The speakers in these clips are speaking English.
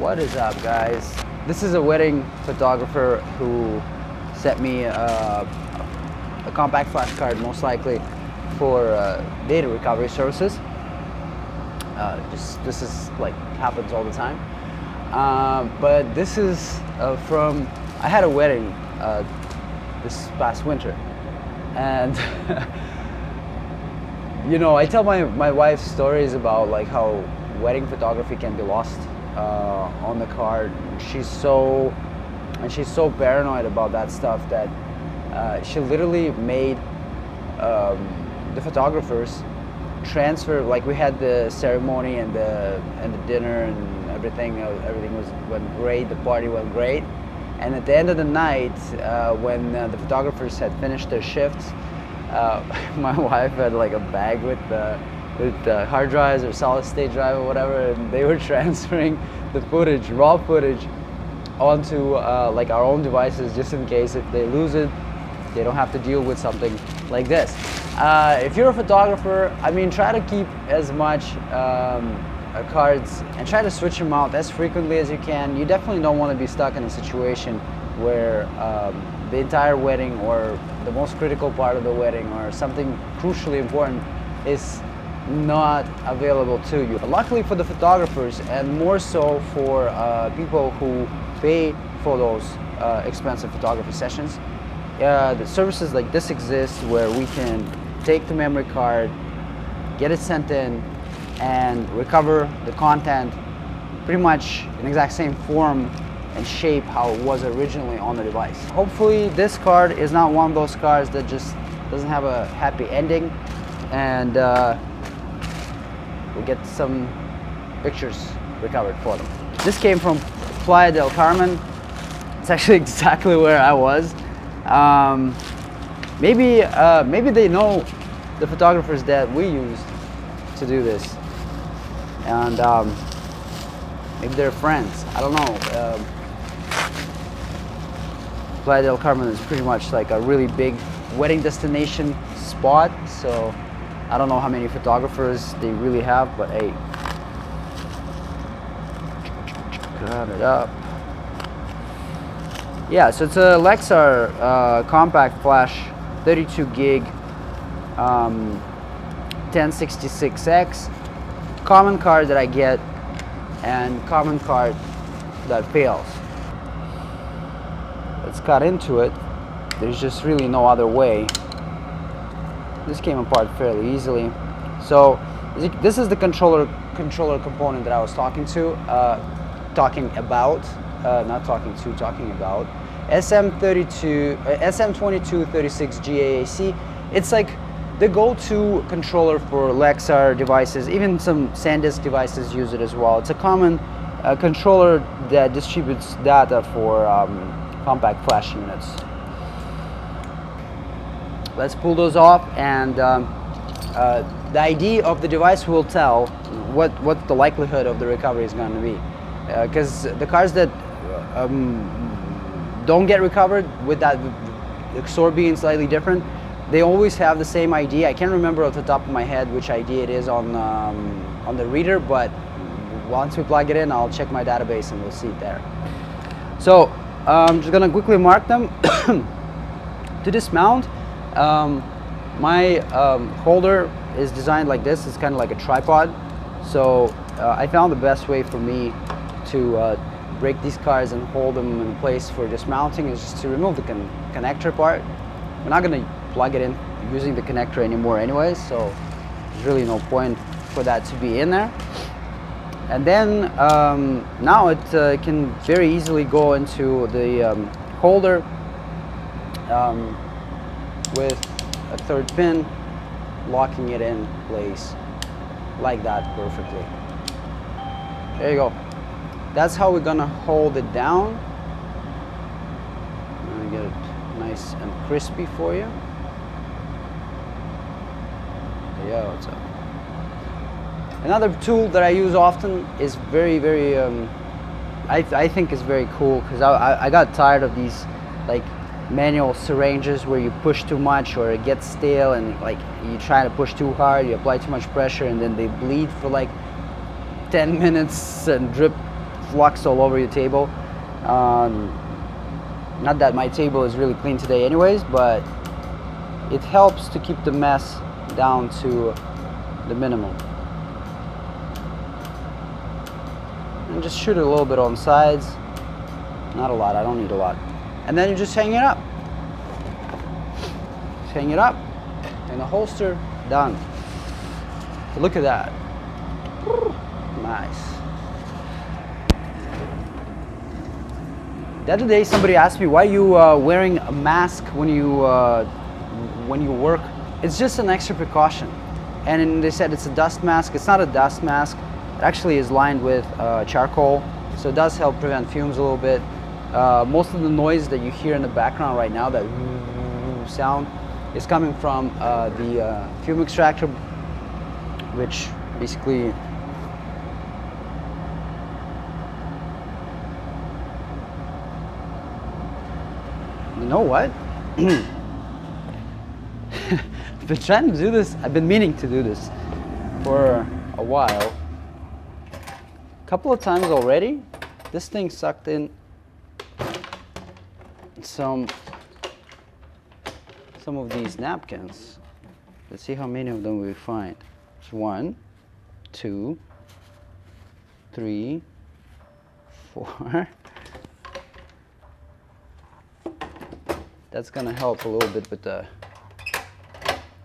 What is up, guys? This is a wedding photographer who sent me a compact flash card, most likely for data recovery services. This is like happens all the time. But this is from, I had a wedding this past winter, and you know, I tell my wife stories about like how wedding photography can be lost on the card. She's so paranoid about that stuff that she literally made the photographers transfer. Like, we had the ceremony and the dinner and everything went great. The party went great, and at the end of the night, when the photographers had finished their shifts, my wife had like a bag with hard drives or solid state drive or whatever, and they were transferring the footage, raw footage, onto like our own devices, just in case if they lose it, they don't have to deal with something like this. If you're a photographer, I mean, try to keep as much cards and try to switch them out as frequently as you can. You definitely don't want to be stuck in a situation where the entire wedding or the most critical part of the wedding or something crucially important is not available to you. Luckily for the photographers, and more so for people who pay for those expensive photography sessions, the services like this exist where we can take the memory card, get it sent in, and recover the content pretty much in exact same form and shape how it was originally on the device. Hopefully this card is not one of those cards that just doesn't have a happy ending, and we'll get some pictures recovered for them. This came from Playa del Carmen. It's actually exactly where I was. Maybe they know the photographers that we used to do this, and maybe they're friends. I don't know. Playa del Carmen is pretty much like a really big wedding destination spot, so I don't know how many photographers they really have, but hey, grab it up. Yeah, so it's a Lexar compact flash, 32 gig, 1066X, common card that I get and common card that fails. Let's cut into it. There's just really no other way. This came apart fairly easily. So this is the controller component that I was talking about. SM2236 GAAC. It's like the go-to controller for Lexar devices. Even some SanDisk devices use it as well. It's a common controller that distributes data for compact flash units. Let's pull those off, and the ID of the device will tell what the likelihood of the recovery is going to be. Because the cards that don't get recovered, with that the XOR being slightly different, they always have the same ID. I can't remember off the top of my head which ID it is on the reader, but once we plug it in, I'll check my database and we'll see it there. So I'm just gonna quickly mark them. To dismount, my holder is designed like this. It's kind of like a tripod. So I found the best way for me to break these cards and hold them in place for dismounting is just to remove the connector part. We're not going to plug it in using the connector anymore anyways, so there's really no point for that to be in there. And then now it can very easily go into the holder with a third pin, locking it in place like that perfectly. There you go. That's how we're gonna hold it down. I'm gonna get it nice and crispy for you. Yeah, what's up? Another tool that I use often is very I think is very cool, because I got tired of these like manual syringes where you push too much or it gets stale, and like you try to push too hard, you apply too much pressure, and then they bleed for like 10 minutes and drip flux all over your table. Not that my table is really clean today anyways, but it helps to keep the mess down to the minimum. And just shoot it a little bit on sides. Not a lot, I don't need a lot. And then you just hang it up. Just hang it up in the holster, done. So look at that. Nice. The other day somebody asked me, why are you wearing a mask when you work? It's just an extra precaution. And they said it's a dust mask. It's not a dust mask. It actually is lined with charcoal, so it does help prevent fumes a little bit. Most of the noise that you hear in the background right now, that sound, is coming from the fume extractor, which basically you know what? I've been trying to do this. I've been meaning to do this for a while. A couple of times already. This thing sucked in some of these napkins. Let's see how many of them we find. It's 1, 2, 3, 4. That's gonna help a little bit with the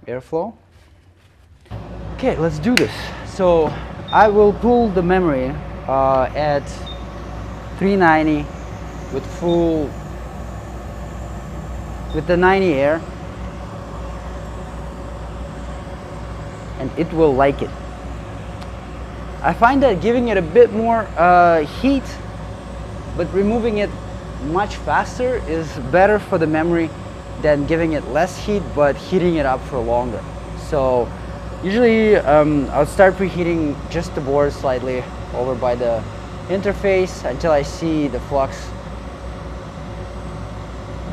airflow. Okay, let's do this. So I will pull the memory at 390 with the 90 air, and it will like it. I find that giving it a bit more heat but removing it much faster is better for the memory than giving it less heat but heating it up for longer. So usually I'll start preheating just the board slightly over by the interface until I see the flux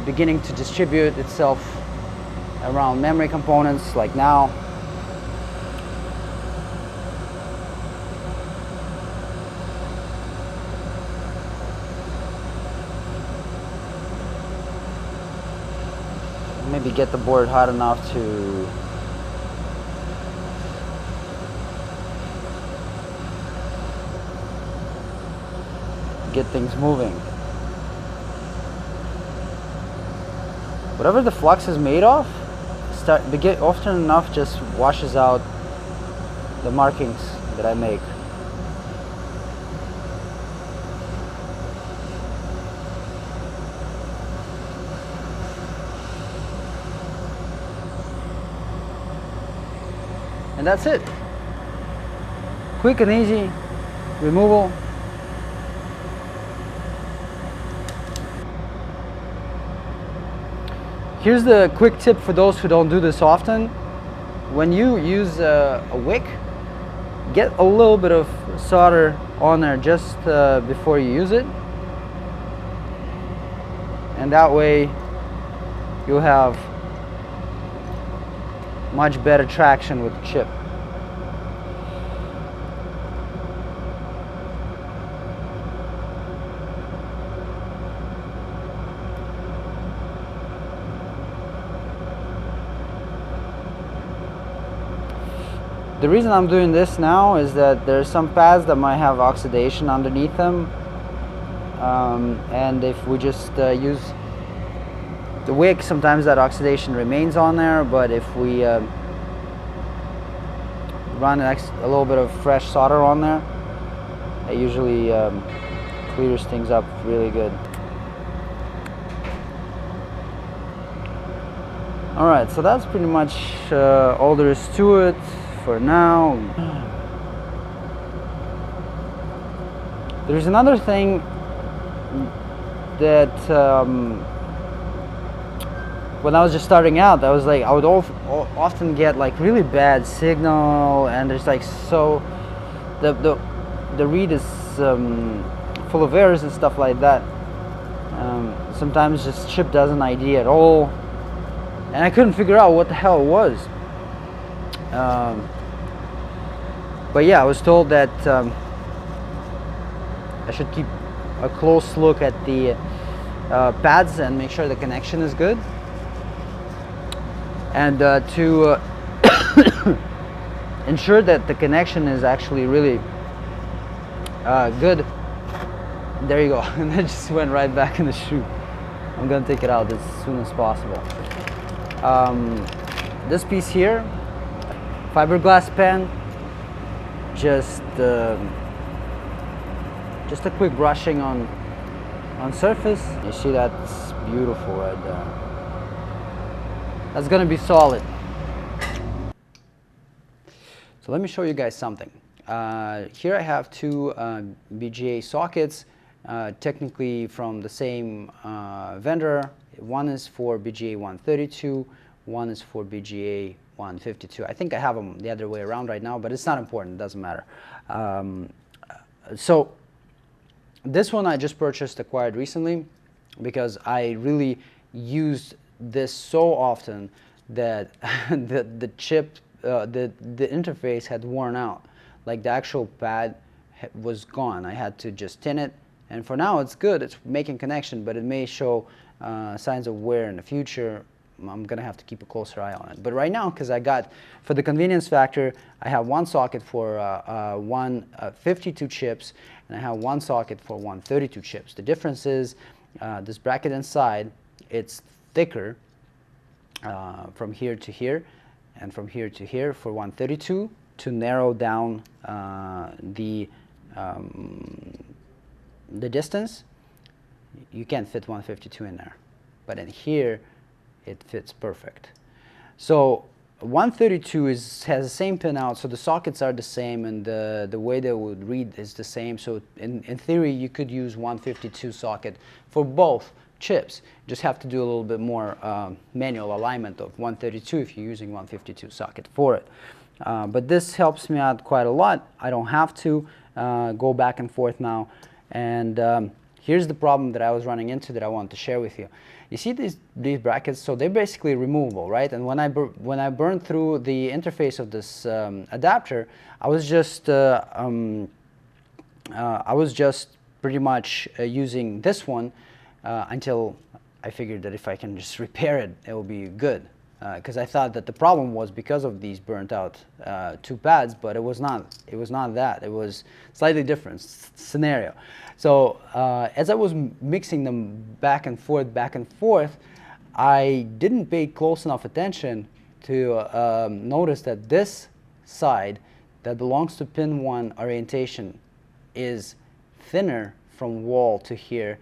beginning to distribute itself around memory components, like now. Maybe get the board hot enough to get things moving. Whatever the flux is made of, often enough just washes out the markings that I make. And that's it. Quick and easy removal. Here's the quick tip for those who don't do this often. When you use a wick, get a little bit of solder on there just before you use it. And that way you'll have much better traction with the chip. The reason I'm doing this now is that there's some pads that might have oxidation underneath them, and if we just use the wick, sometimes that oxidation remains on there, but if we run a little bit of fresh solder on there, it usually clears things up really good. Alright, so that's pretty much all there is to it for now. There's another thing that when I was just starting out, I was like, I would often get like really bad signal, and there's like the read is full of errors and stuff like that. Sometimes just chip doesn't ID at all, and I couldn't figure out what the hell it was. But yeah, I was told that I should keep a close look at the pads and make sure the connection is good. And to ensure that the connection is actually really good, there you go. And it just went right back in the shoe. I'm gonna take it out as soon as possible. This piece here, fiberglass pen, just a quick brushing on surface. You see, that's beautiful right there. That's gonna be solid. So let me show you guys something. Here I have two BGA sockets, technically from the same vendor. One is for BGA 132, one is for BGA 152. I think I have them the other way around right now, but it's not important, it doesn't matter. So this one I just acquired recently, because I really used this so often that the chip, the interface had worn out. Like the actual pad was gone. I had to just tin it, and for now it's good. It's making connection, but it may show signs of wear in the future. I'm gonna have to keep a closer eye on it. But right now, because I got, for the convenience factor, I have one socket for 152 chips, and I have one socket for 132 chips. The difference is this bracket inside, it's thicker from here to here, and from here to here for 132 to narrow down the distance. You can't fit 152 in there, but in here it fits perfect. So 132 has the same pin out, so the sockets are the same, and the way they would read is the same. So in theory, you could use 152 socket for both chips. You just have to do a little bit more manual alignment of 132 if you're using 152 socket for it. But this helps me out quite a lot. I don't have to go back and forth now. And here's the problem that I was running into that I want to share with you. You see these brackets, so they're basically removable, right? And when I burned through the interface of this adapter, I was just pretty much using this one until I figured that if I can just repair it, it will be good. Because I thought that the problem was because of these burnt out two pads, but it was not. It was not that. It was slightly different scenario. So as I was mixing them back and forth, I didn't pay close enough attention to notice that this side that belongs to pin 1 orientation is thinner from wall to here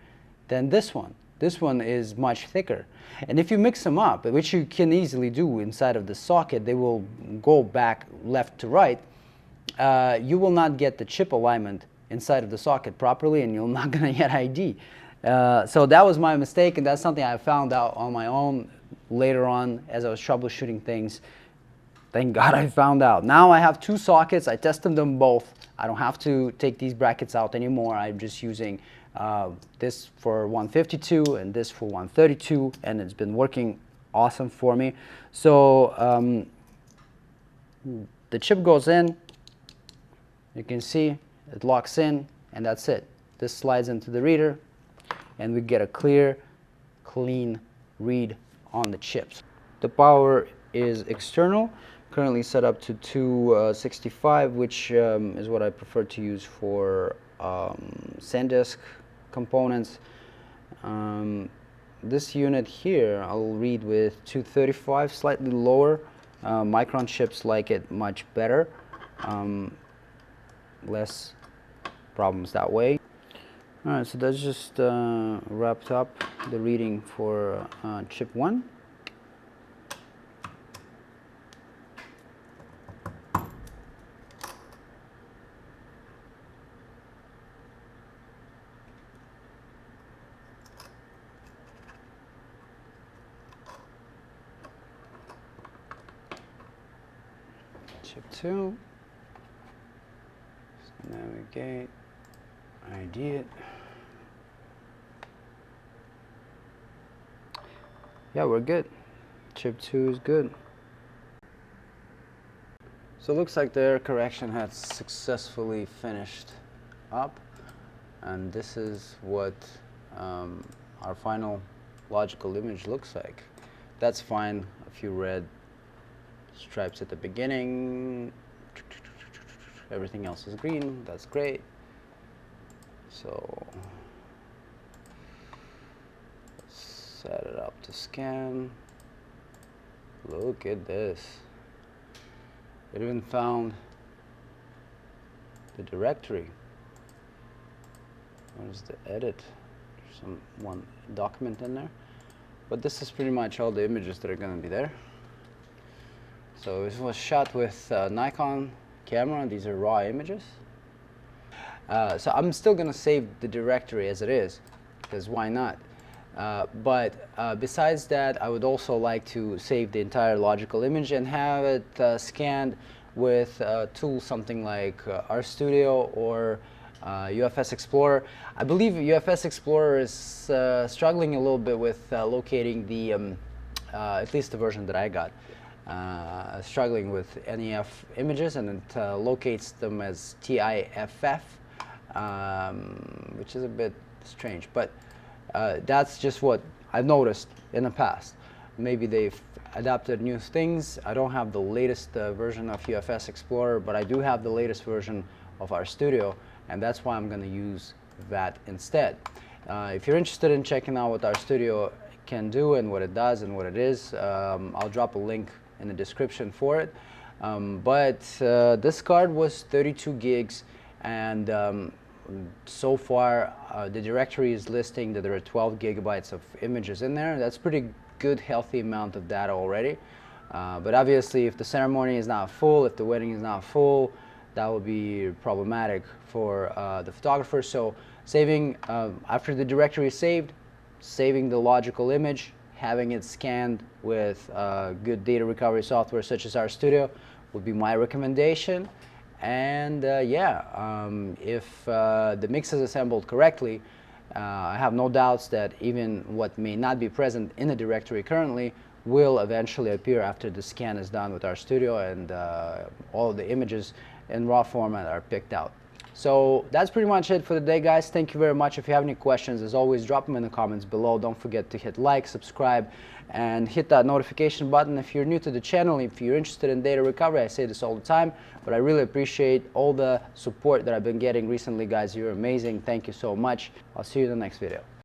than this one. This one is much thicker. And if you mix them up, which you can easily do inside of the socket, they will go back left to right, you will not get the chip alignment inside of the socket properly, and you're not going to get ID. So that was my mistake, and that's something I found out on my own later on as I was troubleshooting things. Thank God I found out. Now I have two sockets. I tested them both. I don't have to take these brackets out anymore. I'm just using this for 152 and this for 132, and it's been working awesome for me. So the chip goes in, you can see it locks in, and that's it. This slides into the reader, and we get a clear, clean read on the chips. The power is external, currently set up to 265, which is what I prefer to use for SanDisk components. This unit here I'll read with 235, slightly lower. Micron chips like it much better. Less problems that way. Alright, so that's just wrapped up the reading for chip 1. Chip 2. Navigate, ID it. Yeah, we're good. Chip 2 is good. So it looks like the error correction has successfully finished up. and this is what our final logical image looks like. That's fine. A few red stripes at the beginning. Everything else is green. That's great. So let's set it up to scan. Look at this. It even found the directory. Where's the edit? There's one document in there. But this is pretty much all the images that are going to be there. So this was shot with Nikon camera. These are raw images. So I'm still going to save the directory as it is, because why not? But besides that, I would also like to save the entire logical image and have it scanned with a tool, something like RStudio or UFS Explorer. I believe UFS Explorer is struggling a little bit with locating the, at least the version that I got, struggling with NEF images, and it locates them as TIFF, which is a bit strange. But that's just what I've noticed in the past. Maybe they've adapted new things. I don't have the latest version of UFS Explorer, but I do have the latest version of RStudio, and that's why I'm going to use that instead. If you're interested in checking out what RStudio can do and what it does and what it is, I'll drop a link in the description for it. But this card was 32 gigs, and so far the directory is listing that there are 12 gigabytes of images in there. That's pretty good, healthy amount of data already. But obviously, if the ceremony is not full, if the wedding is not full, that will be problematic for the photographer. So saving, after the directory is saved, saving the logical image, having it scanned with good data recovery software such as RStudio would be my recommendation. And if the mix is assembled correctly, I have no doubts that even what may not be present in the directory currently will eventually appear after the scan is done with RStudio and all of the images in raw format are picked out. So that's pretty much it for the day, guys. Thank you very much. If you have any questions, as always, drop them in the comments below. Don't forget to hit like, subscribe, and hit that notification button if you're new to the channel. If you're interested in data recovery, I say this all the time, but I really appreciate all the support that I've been getting recently, guys. You're amazing. Thank you so much. I'll see you in the next video.